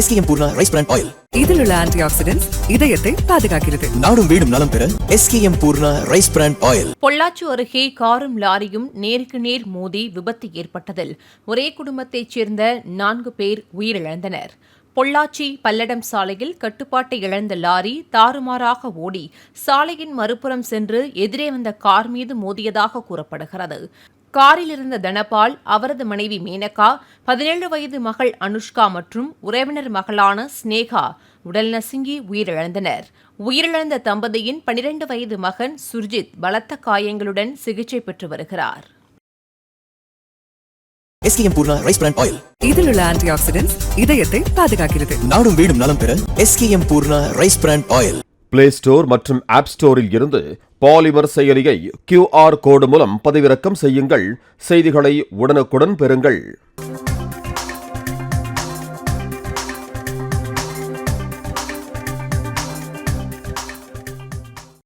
SKM Poorna rice bran oil. இதில் உள்ள antioxidants இதயத்தை பாதுகாக்கிறது. நாடும் வீடும் நலம் பெற SKM Poorna rice bran oil. Pollachi அருகே காரும் லாரியும் நேருக்கு நேர் மோதி விபத்து ஏற்பட்டதில் ஒரே குடும்பத்தைச் சேர்ந்த 4 பேர் உயிரிழந்தனர். பொள்ளாச்சி பல்லடம் சாலையில் கட்டுப்பாட்டை இழந்த லாரி தாறுமாறாக ஓடி சாலையின் மறுபுறம் சென்று எதிரே வந்த கார் மீது மோதியதாக கூறப்படுகிறது. காரில் இருந்த தனபால், அவரது மனைவி மேனகா, 17 வயது மகள் அனுஷ்கா மற்றும் உறவினர் மகளான ஸ்னேகா உடல் நசுங்கி உயிரிழந்தனர். உயிரிழந்த தம்பதியின் 12 வயது மகன் சுர்ஜித் பலத்த காயங்களுடன் சிகிச்சை பெற்று வருகிறார். SKM Poorna rice bran oil. இதில் உள்ள ஆன்டிஆக்சிடென்ட்ஸ் இதயத்தை பாதுகாக்கிறது. நாடும் வீடும் நலம் பெற SKM Poorna rice bran oil. Play store மற்றும் ஆப் ஸ்டோரில் இருந்து பாலிமர் செயலியை QR கோடு மூலம் பதிவிறக்கம் செய்யுங்கள். செய்திகளை உடனுக்குடன் பெறுங்கள்.